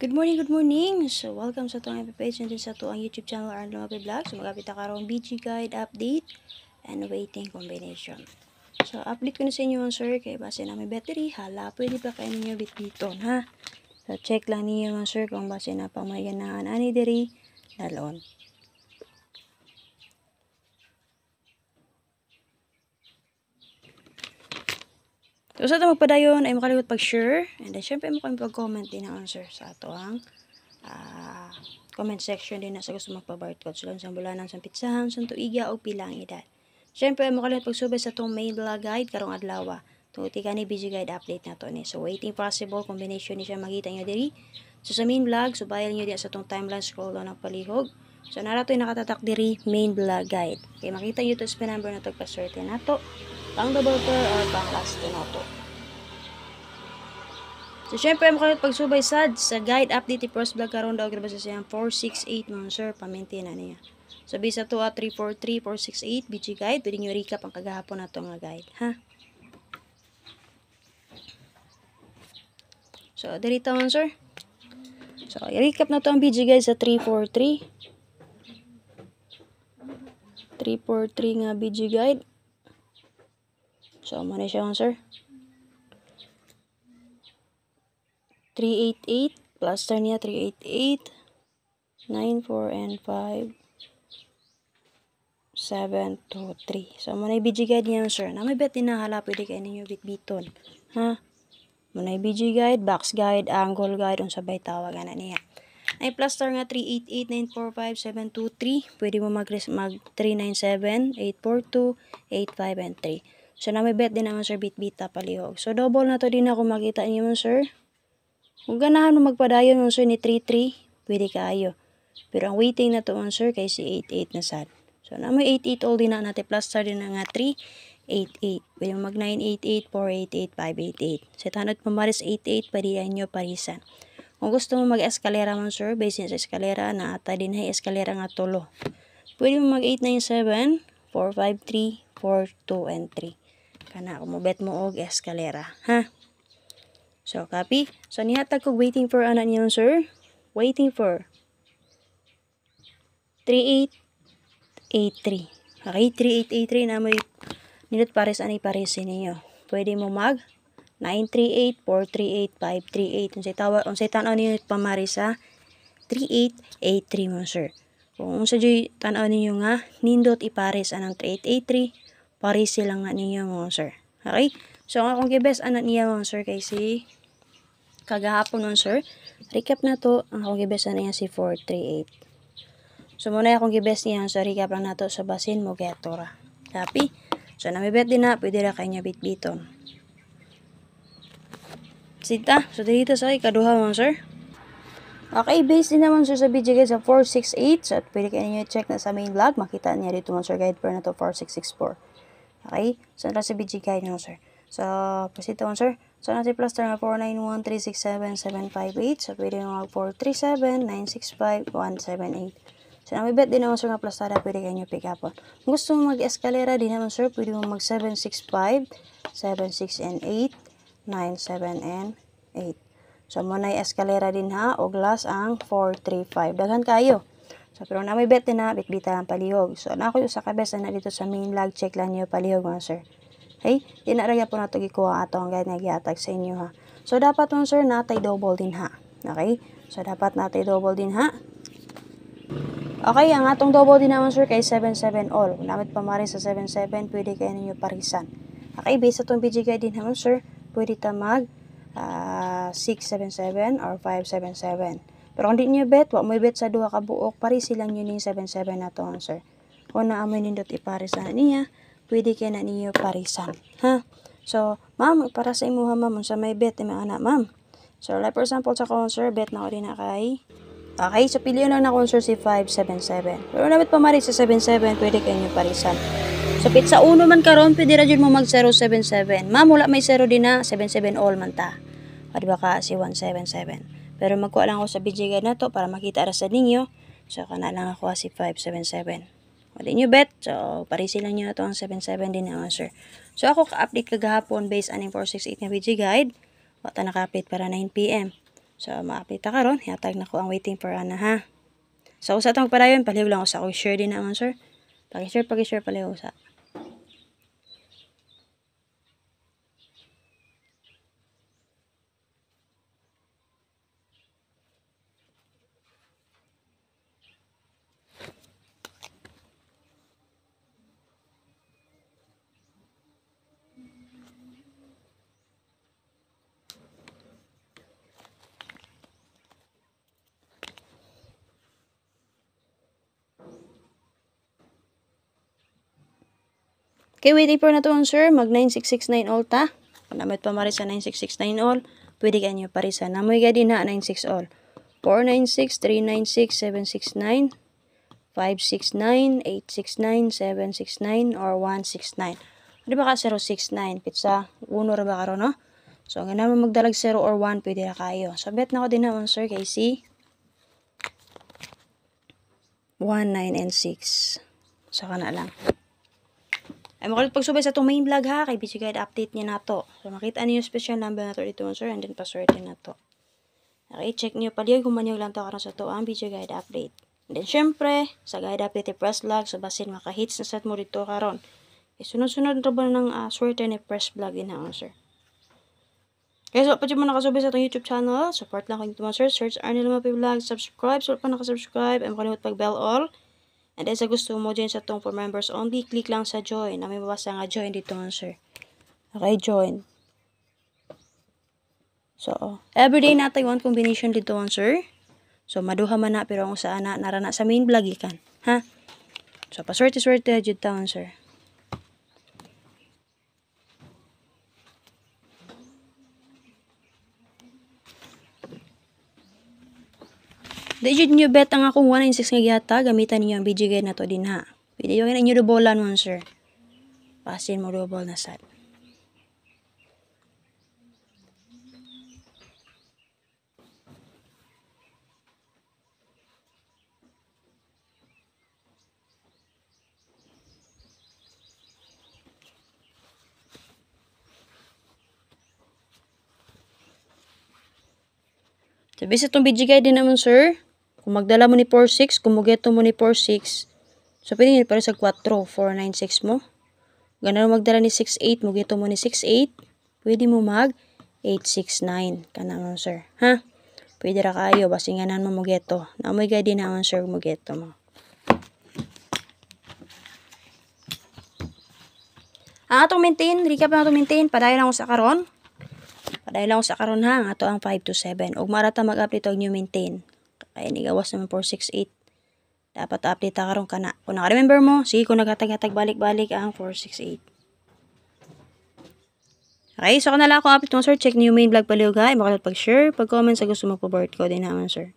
Good morning, good morning. So, welcome sa itong page natin sa itong YouTube channel Arnold Lumapi Vlog. So, magkapit na karong BG guide update and waiting combination. So, update ko na sa inyo sir, kay base na may battery, hala, pwede pa kayo ninyo bitbiton, ha? So, check lang niyo sir kung base na pamaganahan ani diri dalon. So, sa ito magpadayon ay makalimot pag-share and then syempre mo kami pag-comment din ang answer sa ito ang comment section din na sa gusto magpa-barcode. So, lang sa bulanan, sa pitsahan, sa tuiga o pilang edad. Syempre, makalimot pagsubay sa itong main vlog guide karong adlaw. Tuti ka ni busy guide update na to ni. So, waiting possible combination ni siya makita nyo diri. So, sa main vlog, so bayal nyo din sa itong timeline scroll down ng palihog. So, narato yung nakatatak diri main vlog guide. Okay, makita nyo ito sa number na tagpaswerte na to. Pang double pair or pang last na to. So, syempre, makalimot pagsubay sad sa guide update ni Pros Vlog karon daw grabasa siyang 468 mga sir, paminti na niya. So, bisa to 343, 468, BG guide. Pwede nyo recap ang kagahapon na ito nga guide, ha? So, dito man sir. So, i-recap na ito ang BG guide sa 343. 343 nga BG guide. So, muna siya man sir. 388 plus niya 388 9, 4, and 5 7, 2, 3. So, muna yung BG guide niya sir. Na may bet din na hala pwede kayo ninyo bitbiton. Ha? Muna yung BG guide, box guide, angle guide, unsabay tawagan na niya. Ay plus star nga 388 945 723. Pwede mo mag 397 842 85 and 3. So, na may bet din naman sir bitbita palihog. So, double na to din ako makita niyo man sir. Kung ganahan mo magpadayon mo sir ni 33, pwede kayo. Pero ang waiting na to man sir kay si 88 na sad. So na may 88 all din na natin plus star din na nga 388. Pwede mo mag 988, 488, 588. Sa tanod pamaris 88, pwede nyo parisan. Kung gusto mo mag-eskalera man sir, based sa eskalera na ata din ay eskalera nga tulo. Pwede mo mag 897, 453, 42 and 3. Kana kung mo bet mo og eskalera, ha? So, copy. So, nihatag ko waiting for anak niyo, sir. Waiting for 3883. Okay, 3883 na may nilot pares anay pares ninyo. Pwede mo mag 938, 438, 538. Unsay tanaw niyo pamaris sa 3883 mo, sir. Kung sa joy tanaw niyo nga nindot ipares anang 3883, pares silang nga ninyo mo, sir. Okay? So, ang akong gibes anak niya mo, sir, kay si kagahapon nun, sir. Recap na to, ang akong gibes na niya si 438. So, muna akong gibes niya, so recap lang na to sa basin mo, getora. Copy? So, namibet din na, pwede na kayo niya bitbiton. Sita, so dito sa ikaduha mo, sir. Okay, base din naman sir sa video guys sa 468. So, pwede kayo niyo check na sa main vlog. Makita niya dito mo, sir, guide per na to 4664. Okay? So, nasa video guide nyo, sir. So, pasito mo, sir. So, nasa plus star nga 491367758. So, pwede mo mag 437965178. So, namibet din naman, sir, nga plus star pwede kayo pick up on. Kung gusto mo mag-eskalera din naman, sir, pwede mo mag 765, 76 and 8, 97 and 8. So, muna yung eskalera din ha, o glass ang 435. Daghan kayo. So, pero na may bet din na, bitbita ang palihog. So, na ako sa kabes na dito sa main log, check lang niyo palihog mga sir. Okay? Di na raya po na ito gikuha ato ang guide na giatag sa inyo ha. So, dapat mga sir, natay double din ha. Okay? So, dapat natay double din ha. Okay, ang atong double din naman sir kay 77 all. Kung namit pa mari sa 77, pwede kayo ninyo parisan. Okay, based sa itong BG guide din naman sir, pwede ta mag 677 or 577. Pero kung di nyo bet, wag mo bet sa duha ka buok, pari silang yun yung 77 na to, sir. Kung naamoy nindot iparis na niya, pwede kayo na ninyo parisan. Ha? So, ma'am, para sa imuha, ma'am, sa may bet, may anak, ma'am. So, like for example, sa sir, bet na ko din na kay. Okay, so pilihan lang na sir si 577. Pero nabit pa mari sa 77, pwede kayo nyo parisan. So, pizza uno man karon, pwede ra mo mag 077. Ma'am, wala may 0 din na, 77 all man ta. O, diba ka, si 177. Pero magkuha lang ako sa BG guide na to para makita ra sa ninyo. So, kana lang ako si 577. O, di nyo bet. So, parisi lang nyo na to ang 77 din naman, sir. So, ako ka-update kagahapon based aning 468 na BG guide. Wata naka-update para 9 PM. So, ma-update ta karon, hatag na ko ang waiting for ana ha. So, usa tong padayon, palihog lang usa ko share din naman sir. Paki-share palihog usa. Okay, waiting for na to sir. Mag 9669 all ta. Kung namit pa mari sa 9669 all, pwede kanyo parisa. Namoy ka din na 96 all. 496, 396, 769, 569, 869, 769, or 169. Di ba ka 069? Pizza, 1 ra ba karon no? So, nga naman magdalag 0 or 1, pwede na kayo. So, bet na ko din naman sir kay C. 1, 9, and 6. Saka na lang. Ay makalit pagsubay sa itong main vlog ha, kay busy guide update niya na to. So makita niyo yung special number na to dito sir, and then password din na to. Okay, check niyo palihog kung maniyog lang to karon sa to ang busy guide update. And then syempre, sa guide update press vlog, so basin maka-hits na set mo dito karon. Okay, sunod-sunod na ba ng swerte ni press vlog din ha sir. Okay, so pwede mo nakasubay sa itong YouTube channel, support lang ko dito sir, search Arnel Lumapi Vlog, subscribe, so pa nakasubscribe, and makalimut pag-bell all. And then sa gusto mo join sa tong for members only, click lang sa join. Na may mabasa nga join dito nga sir. Okay, join. So, everyday natin one combination dito nga sir. So, maduha man na pero ang usaan na narana sa main vlog ikan. Ha? So, paswerte-swerte dito nga sir. Did you bet ang akong 196 nga gihata, gamitan niyo ang BG guide na to din ha. Pwede yung inyo dobolan mo sir. Pasin mo double na sad. Sabi sa itong BG guide din naman sir. Kung magdala mo ni 46, kung mugeto mo ni 46, so pwede nyo para sa 4, 496 mo. Ganun magdala ni 68, mugeto mo ni 68, pwede mo mag 869 ka naman sir. Ha? Pwede ra kayo, basinganan mo mugeto. Namoy ka din naman sir mugeto mo. Ang atong maintain, recap na atong maintain, padayon lang ko sa karon. Padayon lang ko sa karon ha, ato ang 5 to 7. Og marata mag-update og new maintain. Kaya nigawas naman 468. Dapat update ta karon kana. Kung naka-remember mo, sige kung nagatag-hatag balik-balik ang 468. Okay, so kung nala ako update mo sir, check niyo main vlog palihog ha. Makalat pag-share, pag-comment sa gusto mo po board ko din naman sir.